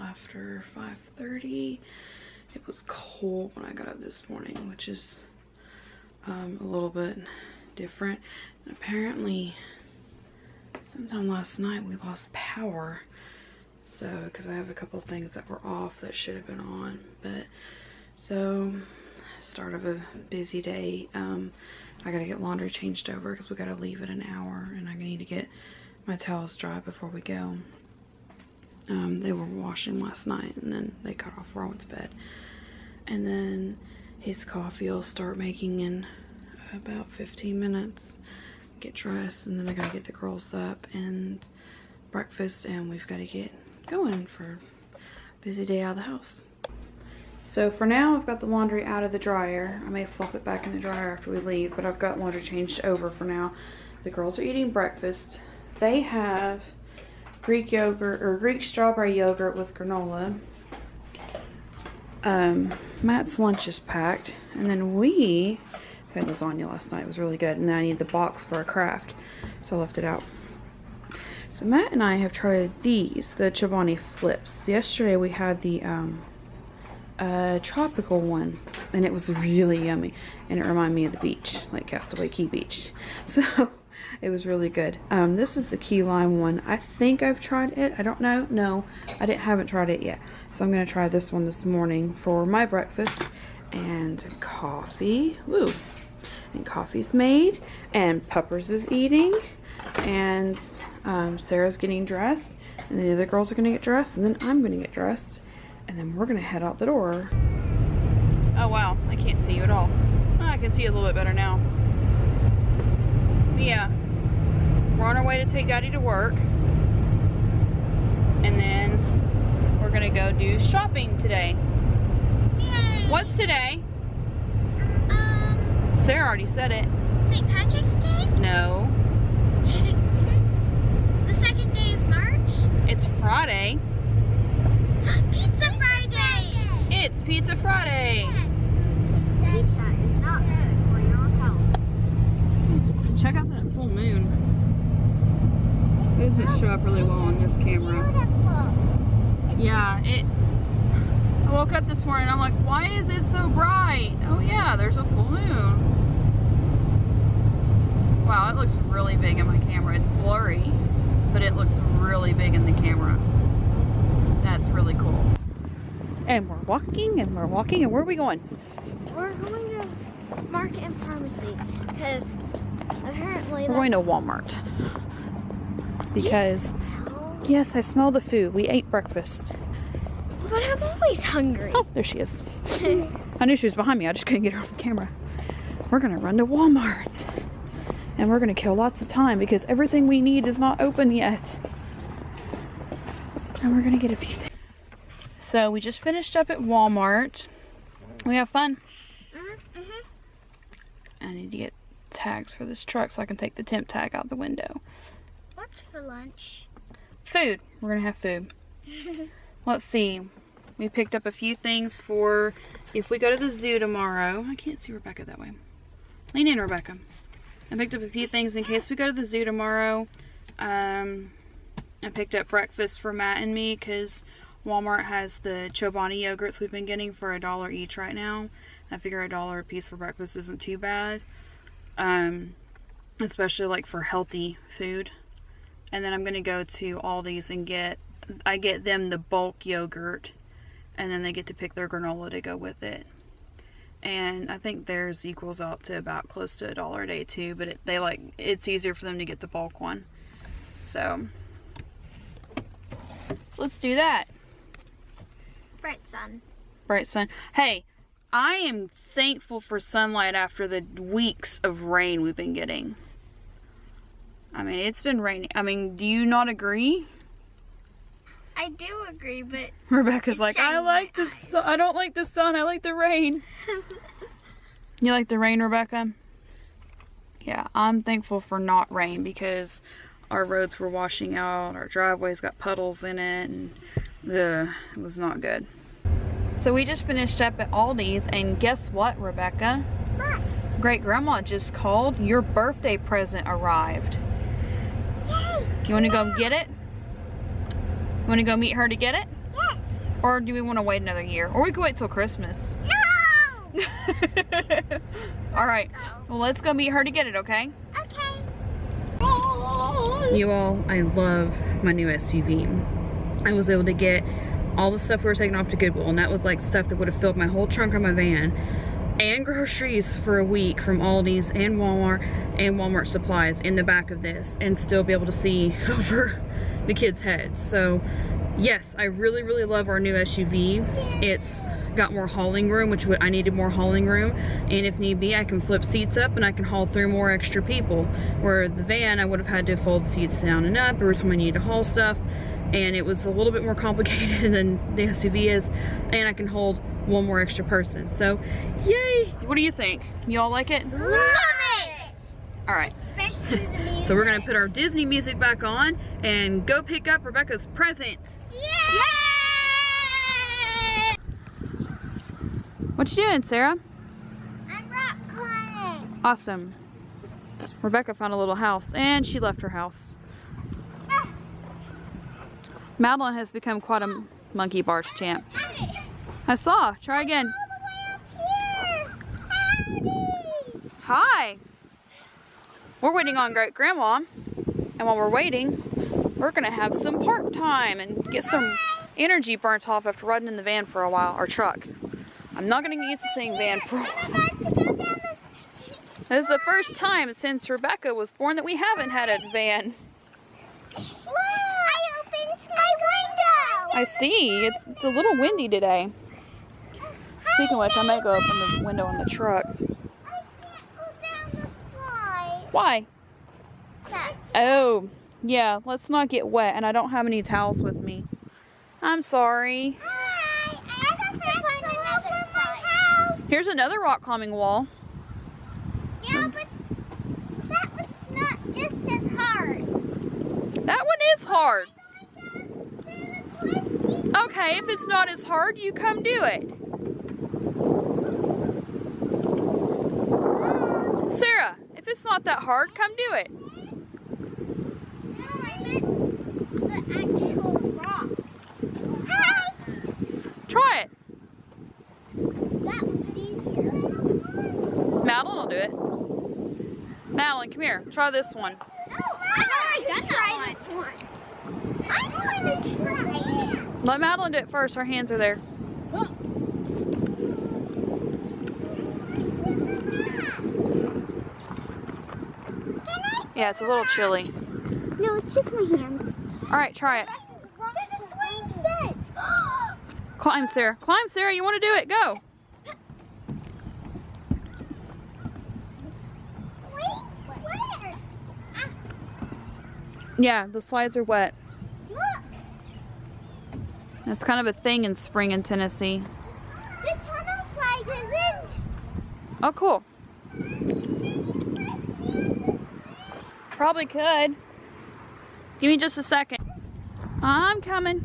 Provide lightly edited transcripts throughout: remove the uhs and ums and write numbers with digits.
after 5:30. It was cold when I got up this morning, which is a little bit different. And apparently, sometime last night we lost power. So, because I have a couple things that were off that should have been on. But, so, start of a busy day. I gotta get laundry changed over because we gotta leave in an hour. And I need to get my towels dry before we go. They were washing last night and then they cut off before I went to bed. And then his coffee will start making in about 15 minutes. Get dressed and then I gotta get the girls up and breakfast, and we've gotta get going for a busy day out of the house. So for now I've got the laundry out of the dryer. I may fluff it back in the dryer after we leave, but I've got laundry changed over for now. The girls are eating breakfast. They have Greek yogurt or Greek strawberry yogurt with granola. Matt's lunch is packed, and then we had lasagna last night. It was really good, and then I need the box for a craft, so I left it out. So Matt and I have tried these, the Chobani flips. Yesterday we had the tropical one, and it was really yummy, and it reminded me of the beach, like Castaway Key Beach. So it was really good. This is the key lime one. I think I've tried it. I don't know. No, haven't tried it yet. So I'm gonna try this one this morning for my breakfast. And coffee. Woo! And coffee's made. And Puppers is eating. And Sarah's getting dressed. And the other girls are gonna get dressed. And then I'm gonna get dressed. And then we're gonna head out the door. Oh wow! I can't see you at all. Oh, I can see you a little bit better now. Yeah, we're on our way to take Daddy to work, and then we're gonna go do shopping today. Yay. What's today? Sarah already said it. St. Patrick's Day? No. The second day of March? It's Friday. Pizza Friday! It's Pizza Friday. Yes. Pizza is not good for your health. Check out that full moon. It doesn't show up really well on this camera. Beautiful. Yeah, I woke up this morning and I'm like, why is it so bright? Oh yeah, there's a full moon. Wow, it looks really big in my camera. It's blurry, but it looks really big in the camera. That's really cool. And we're walking and we're walking, and where are we going? We're going to Market and Pharmacy because apparently We're going to Walmart. Because, yes, I smell the food. We ate breakfast. But I'm always hungry. Oh, there she is. I knew she was behind me. I just couldn't get her on camera. We're going to run to Walmart. And we're going to kill lots of time because everything we need is not open yet. And we're going to get a few things. So we just finished up at Walmart. We have fun. I need to get tags for this truck so I can take the temp tag out the window. What's for lunch? Food. We're going to have food. Let's see. We picked up a few things for if we go to the zoo tomorrow. I can't see Rebekah that way. Lean in, Rebekah. I picked up a few things in case we go to the zoo tomorrow. I picked up breakfast for Matt and me because Walmart has the Chobani yogurts we've been getting for $1 each right now. I figure $1 a piece for breakfast isn't too bad. Especially like for healthy food. And then I'm going to go to Aldi's and get them the bulk yogurt, and then they get to pick their granola to go with it. And I think theirs equals out to about close to $1 a day too, but it's easier for them to get the bulk one. So let's do that. Bright sun. Bright sun. Hey, I am thankful for sunlight after the weeks of rain we've been getting. I mean, it's been raining. I mean, do you not agree? I do agree, but Rebekah's like, I like the sun. I don't like the sun. I like the rain. You like the rain, Rebekah? Yeah, I'm thankful for not rain because our roads were washing out. Our driveway's got puddles in it, and it was not good. So we just finished up at Aldi's, and guess what, Rebekah? What? Great Grandma just called. Your birthday present arrived. Yay! You want to go get it? You want to go meet her to get it? Yes. Or do we want to wait another year? Or we could wait till Christmas. No! Alright, well let's go meet her to get it, okay? Okay. You all, I love my new SUV. I was able to get all the stuff we were taking off to Goodwill, and that was like stuff that would have filled my whole trunk of my van, and groceries for a week from Aldi's and Walmart supplies in the back of this, and still be able to see over the kids' heads. So yes, I really, really love our new SUV. It's got more hauling room, which I needed more hauling room, and if need be I can flip seats up and I can haul through more extra people, where the van I would have had to fold the seats down and up every time I needed to haul stuff, and it was a little bit more complicated than the SUV is, and I can hold one more extra person. So yay! What do you think? You all like it? Love it! All right. Especially the music. So we're gonna put our Disney music back on and go pick up Rebekah's present. Yay! What you doing, Sarah? I'm rock climbing. Awesome. Rebekah found a little house, and she left her house. Madeline has become quite a monkey bars champ. I saw. Try again. Hi. We're waiting on Great Grandma, and while we're waiting, we're gonna have some park time and get some energy burnt off after riding in the van for a while, or truck. I'm not gonna get used to saying van for a while. This is the first time since Rebekah was born that we haven't had a van. I opened my window. I see. It's a little windy today. Speaking of which, I might go open the window on the truck. I can't go down the slide. Why? That's Oh, yeah. Let's not get wet, and I don't have any towels with me. I'm sorry. Hi. I have to find another my house. Here's another rock climbing wall. Yeah, but that one's not just as hard. That one is hard. Okay, if it's not as hard, you come do it. Sarah, if it's not that hard, come do it. No, I meant the actual rocks. Hi. Try it. That one's easier. Madeline will do it. Madeline, come here. Try this one. No, I've already done that one. I'm going to try it. Let Madeline do it first. Her hands are there. Yeah, it's a little chilly. No, it's just my hands. All right, try it. There's a swing set. Climb, Sarah. Climb, Sarah. You want to do it? Go. Swing? Where? Yeah, the slides are wet. Look. That's kind of a thing in spring in Tennessee. The tunnel slide isn't. Oh, cool. Probably could. Give me just a second. I'm coming.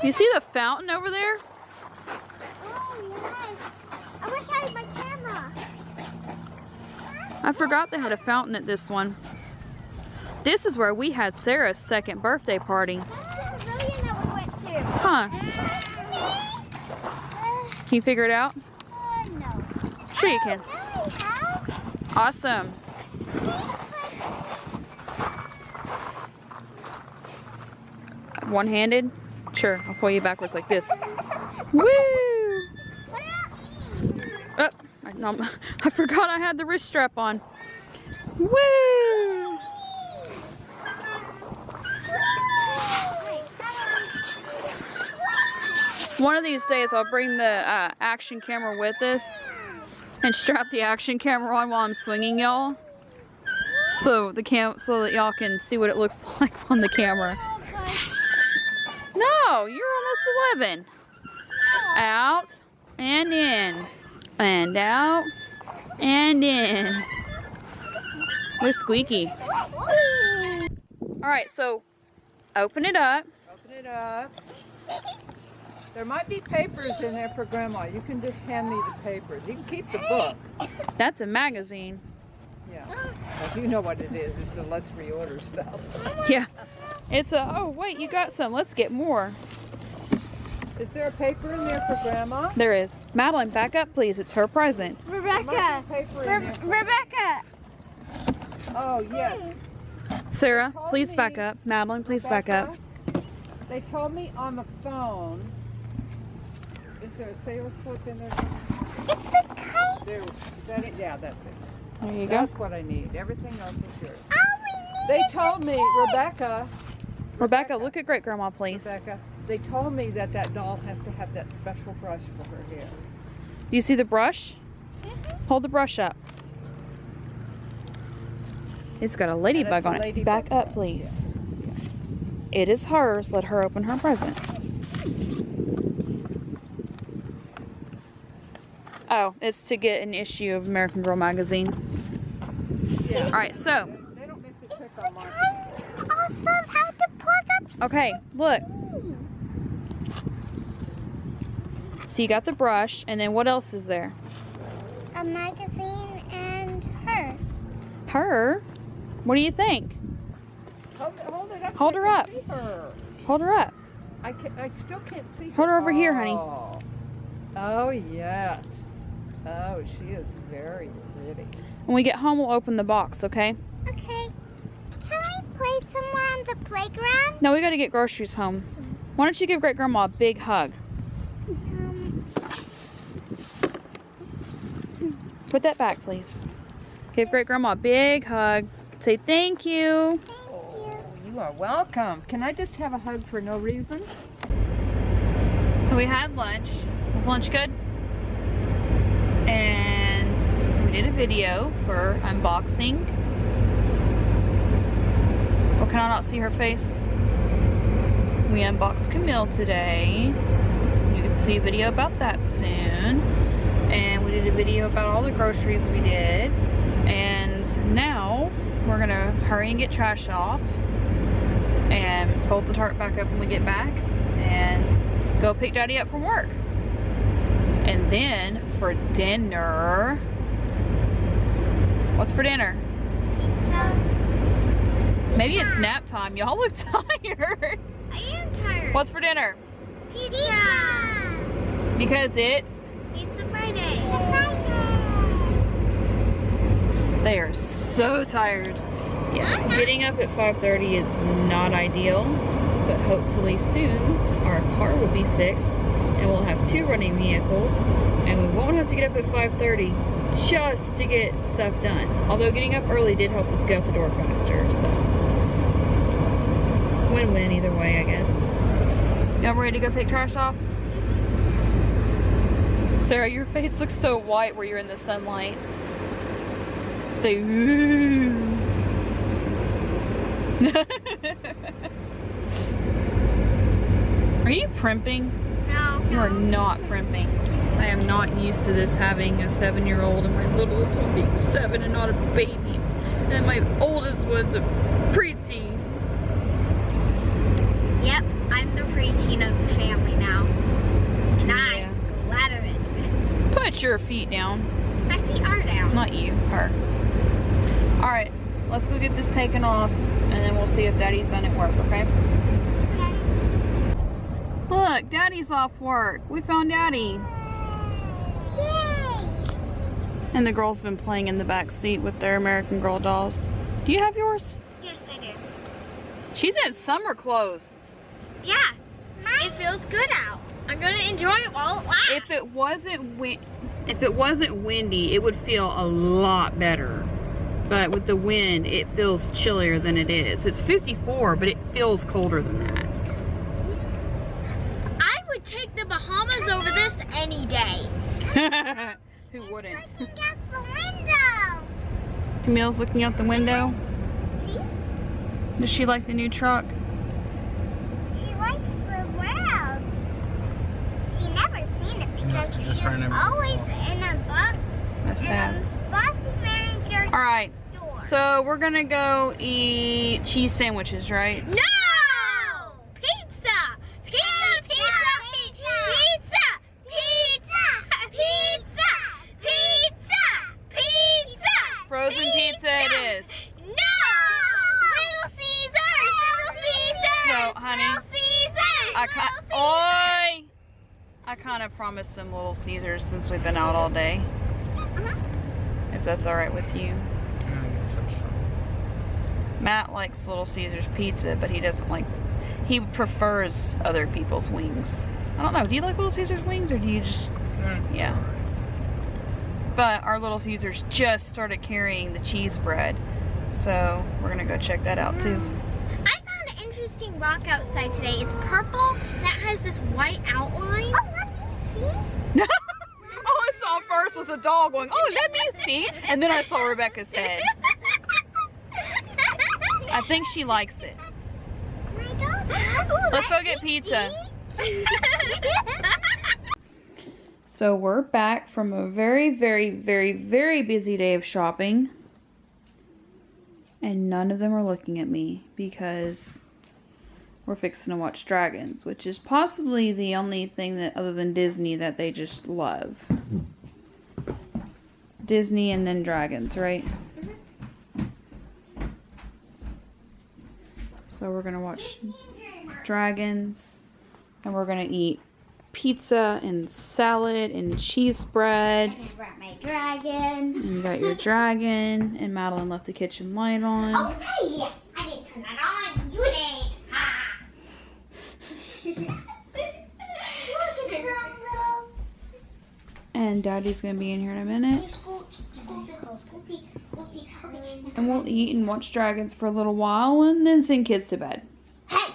You see the fountain over there? Oh, yes. I wish I had my camera. I forgot they had a fountain at this one. This is where we had Sarah's second birthday party. That's the pavilion that we went to. Huh. Can you figure it out? No. Sure you can. Awesome. One-handed? Sure, I'll pull you backwards like this. Woo! Oh, I forgot I had the wrist strap on. Woo! One of these days I'll bring the action camera with us and strap the action camera on while I'm swinging y'all, so that y'all can see what it looks like on the camera. No, you're almost 11. Out and in, and out and in. We're squeaky. All right, so open it up. Open it up. There might be papers in there for Grandma. You can just hand me the papers. You can keep the book. That's a magazine. Yeah. Well, you know what it is. It's a let's reorder stuff. Yeah. It's a, oh wait, you got some. Let's get more. Is there a paper in there for Grandma? There is. Madeline, back up please. It's her present. Rebekah. Rebekah. Oh, yes. Sarah, please back up. Madeline, please back up. They told me on the phone. Is there a sales slip in there? It's the kite. There, is that it? Yeah, that's it. There you go. That's what I need. Everything else is yours. All we need They is told the me, kite. Rebekah, look at great grandma, please. Rebekah, they told me that that doll has to have that special brush for her hair. Do you see the brush? Hold the brush up. It's got a ladybug on it. Back up, please. It is hers. Let her open her present. Oh, it's to get an issue of American Girl magazine. Yeah. All right, so. They don't miss a trick on marketing. Also, how to plug up. Okay, look. So you got the brush, and then what else is there? A magazine and her. Her? What do you think? Hold it up. Hold so her I up. can see her. Hold her up. I still can't see her. Hold her over here, honey. Oh, yes. Oh, she is very pretty. When we get home, we'll open the box, okay? Okay. Can we play somewhere on the playground? No, we got to get groceries home. Why don't you give great grandma a big hug? Put that back, please. Give great grandma a big hug. Say thank you. Oh, you are welcome. Can I just have a hug for no reason? So we had lunch. Was lunch good? And we did a video for unboxing. Or can I not see her face? We unboxed Camille today. You can see a video about that soon. And we did a video about all the groceries we did. And now we're gonna hurry and get trash off and fold the tarp back up when we get back and go pick Daddy up from work. And then for dinner, what's for dinner? Pizza. Maybe it's nap time. Y'all look tired. I am tired. What's for dinner? Pizza. Because it's Pizza Friday. Pizza Friday. they are so tired. Yeah, getting up at 5:30 is not ideal, but hopefully soon our car will be fixed and we'll have 2 running vehicles and we won't have to get up at 5:30 just to get stuff done. Although getting up early did help us get out the door faster, so win-win either way, I guess. Y'all ready to go take trash off? Sarah, your face looks so white where you're in the sunlight. Say, ooh. Are you primping? No. You are not primping. I am not used to this, having a 7-year-old and my littlest one being 7 and not a baby. And my oldest one's a preteen. Yep, I'm the preteen of the family now. And Yeah. I'm glad of it. Put your feet down. My feet are down. Not you, her. Alright, let's go get this taken off and then we'll see if Daddy's done at work, okay? Okay. Look, Daddy's off work. We found Daddy. Yay! And the girl's been playing in the back seat with their American Girl dolls. Do you have yours? Yes, I do. She's in summer clothes. Yeah. It feels good out. I'm gonna enjoy it while it lasts. If it wasn't windy, it would feel a lot better. But with the wind, it feels chillier than it is. It's 54, but it feels colder than that. I would take the Bahamas over this any day. Who wouldn't? Looking out the window. Camille's looking out the window. See? Does she like the new truck? She likes the world. She never seen it because she's always in a That's sad. bossy manager's All right. door. So we're gonna go eat cheese sandwiches, right? No! Pizza! Pizza! Pizza! Pizza! kind of promised some Little Caesars since we've been out all day. If that's alright with you. Matt likes Little Caesars pizza, but he doesn't like, he prefers other people's wings. I don't know, do you like Little Caesars wings, or do you just, yeah. But our Little Caesars just started carrying the cheese bread, so we're gonna go check that out too. I found an interesting rock outside today. It's purple that has this white outline. Oh, let me see. All I saw first was a doll going, oh, let me see, and then I saw Rebekah's head. I think she likes it. Let's go get pizza. So we're back from a very, very, very, very busy day of shopping. And none of them are looking at me because we're fixing to watch Dragons, which is possibly the only thing that, other than Disney, that they just love. Disney and then Dragons, right? So we're gonna watch Dragons, and we're gonna eat pizza and salad and cheese bread. I brought my dragon. And you got your dragon, and Madeline left the kitchen light on. Oh, hey! I didn't turn it on. You did. Ha! Look, it's wrong, little. And Daddy's gonna be in here in a minute. And we'll eat and watch Dragons for a little while and then send kids to bed. Hey!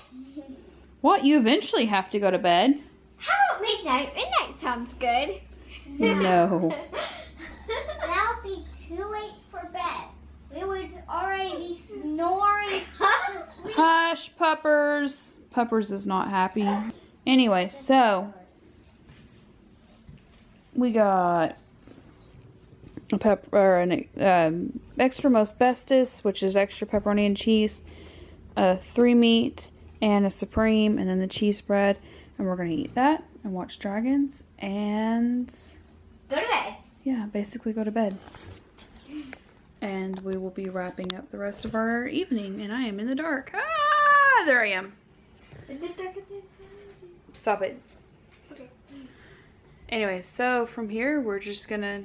What? You eventually have to go to bed? How about midnight? Midnight sounds good. No. That would be too late for bed. We would already be snoring to sleep. Hush, Puppers. Puppers is not happy. Anyway, so we got an extra most bestest, which is extra pepperoni and cheese, a 3 meat, and a supreme, and then the cheese bread. And we're gonna eat that and watch Dragons and Go to bed. yeah, basically go to bed. And we will be wrapping up the rest of our evening, and I am in the dark. Ah, there I am. Stop it. Okay. Anyway, so from here we're just gonna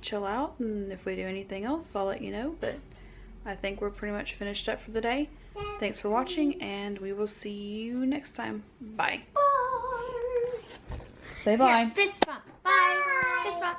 chill out, and if we do anything else I'll let you know, but I think we're pretty much finished up for the day. Thanks for watching, and we will see you next time. Bye. Bye. Say bye. Here, fist bump. Bye. Fist bump.